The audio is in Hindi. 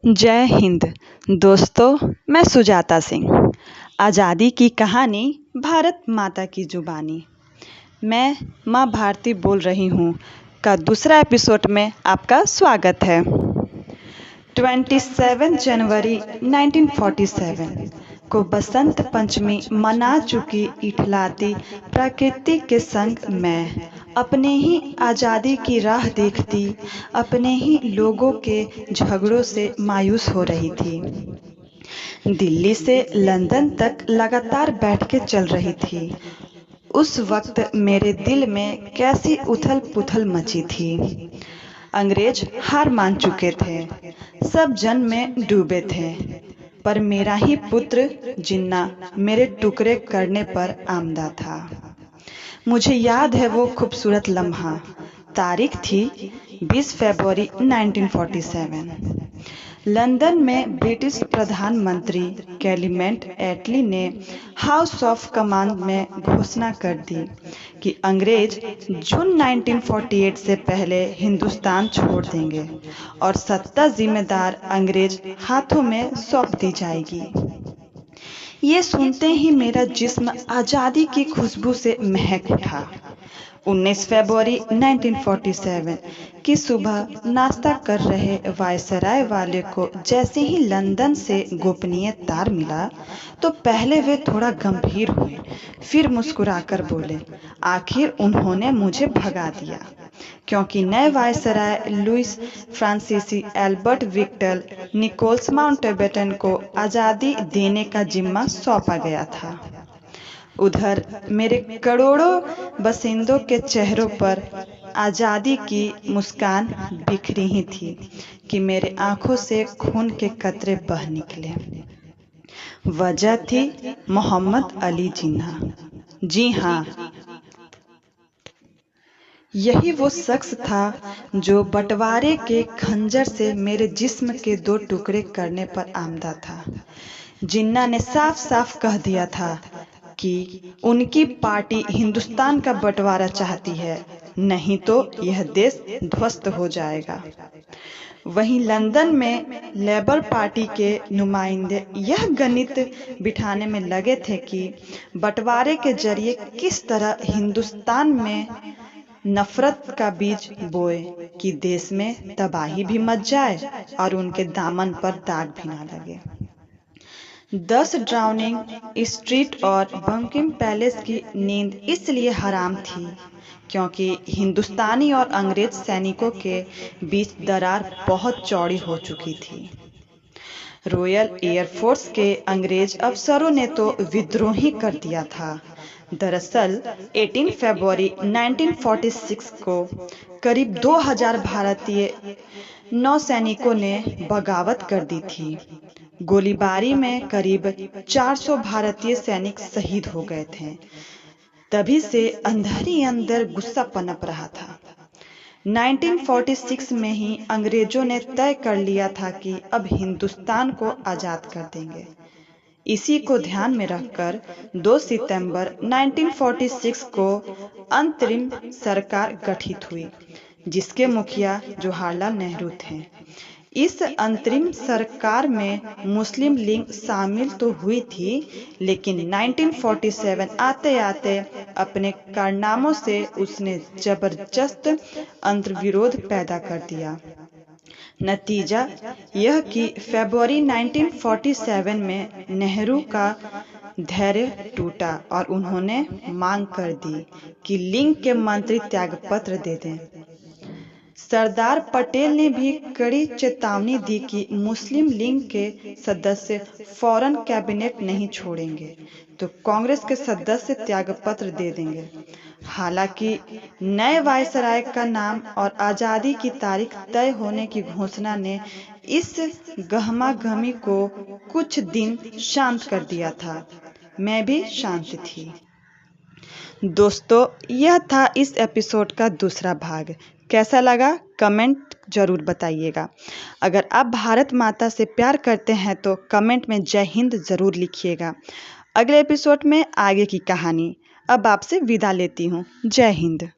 जय हिंद। दोस्तों, मैं सुजाता सिंह। आज़ादी की कहानी, भारत माता की जुबानी। मैं माँ भारती बोल रही हूँ का दूसरा एपिसोड में आपका स्वागत है। 27 जनवरी 1947 को बसंत पंचमी मना चुकी इठलाती प्रकृति के संग मैं अपने ही आज़ादी की राह देखती, अपने ही लोगों के झगड़ों से मायूस हो रही थी। दिल्ली से लंदन तक लगातार बैठ के चल रही थी। उस वक्त मेरे दिल में कैसी उथल पुथल मची थी। अंग्रेज हार मान चुके थे, सब जन में डूबे थे, पर मेरा ही पुत्र जिन्ना मेरे टुकड़े करने पर आमदा था। मुझे याद है वो खूबसूरत लम्हा। तारीख थी 20 फरवरी 1947। लंदन में ब्रिटिश प्रधानमंत्री क्लेमेंट एटली ने हाउस ऑफ कमांड में घोषणा कर दी कि अंग्रेज जून 1948 से पहले हिंदुस्तान छोड़ देंगे और सत्ता जिम्मेदार अंग्रेज हाथों में सौंप दी जाएगी। ये सुनते ही मेरा जिस्म आज़ादी की खुशबू से महक उठा। 19 फरवरी 1947 की सुबह नाश्ता कर रहे वायसराय वाले को जैसे ही लंदन से गोपनीय तार मिला तो पहले वे थोड़ा गंभीर हुए, फिर मुस्कुराकर बोले, आखिर उन्होंने मुझे भगा दिया, क्योंकि नए वायसराय लुइस फ्रांसीसी एल्बर्ट विक्टर निकोल्स माउंटबेटन को आज़ादी देने का जिम्मा सौंपा गया था। उधर मेरे करोड़ों बसिंदों के चेहरों पर आज़ादी की मुस्कान बिखरी ही थी कि मेरे आंखों से खून के कतरे बह निकले। वजह थी मोहम्मद अली जिन्ना। जी हाँ, यही वो शख्स था जो बंटवारे के खंजर से मेरे जिस्म के 2 टुकड़े करने पर आमदा था। जिन्ना ने साफ साफ कह दिया था कि उनकी पार्टी हिंदुस्तान का बंटवारा चाहती है, नहीं तो यह देश ध्वस्त हो जाएगा। वहीं लंदन में लेबर पार्टी के नुमाइंदे यह गणित बिठाने में लगे थे कि बंटवारे के जरिए किस तरह हिंदुस्तान में नफरत का बीज बोए कि देश में तबाही भी मच जाए और उनके दामन पर दाग भी ना लगे। 10 ड्राउनिंग स्ट्रीट और बकिंघम पैलेस की नींद इसलिए हराम थी क्योंकि हिंदुस्तानी और अंग्रेज सैनिकों के बीच दरार बहुत चौड़ी हो चुकी थी। रॉयल एयरफोर्स के अंग्रेज अफसरों ने तो विद्रोह ही कर दिया था। दरअसल 18 फरवरी 1946 को करीब 2000 भारतीय नौसैनिकों ने बगावत कर दी थी। गोलीबारी में करीब 400 भारतीय सैनिक शहीद हो गए थे। तभी से अंदर ही अंदर गुस्सा पनप रहा था। 1946 में ही अंग्रेजों ने तय कर लिया था कि अब हिंदुस्तान को आज़ाद कर देंगे। इसी को ध्यान में रखकर 2 सितंबर 1946 को अंतरिम सरकार गठित हुई, जिसके मुखिया जवाहरलाल नेहरू थे। इस अंतरिम सरकार में मुस्लिम लीग शामिल तो हुई थी, लेकिन 1947 आते आते अपने कारनामों से उसने जबरदस्त अंतर्विरोध पैदा कर दिया। नतीजा यह कि फरवरी 1947 में नेहरू का धैर्य टूटा और उन्होंने मांग कर दी कि लीग के मंत्री त्यागपत्र दे दें। सरदार पटेल ने भी कड़ी चेतावनी दी कि मुस्लिम लीग के सदस्य फौरन कैबिनेट नहीं छोड़ेंगे तो कांग्रेस के सदस्य त्यागपत्र दे देंगे। हालांकि नए वायसराय का नाम और आज़ादी की तारीख तय होने की घोषणा ने इस गहमागहमी को कुछ दिन शांत कर दिया था। मैं भी शांत थी। दोस्तों, यह था इस एपिसोड का दूसरा भाग। कैसा लगा कमेंट जरूर बताइएगा। अगर आप भारत माता से प्यार करते हैं तो कमेंट में जय हिंद जरूर लिखिएगा। अगले एपिसोड में आगे की कहानी। अब आपसे विदा लेती हूँ। जय हिंद।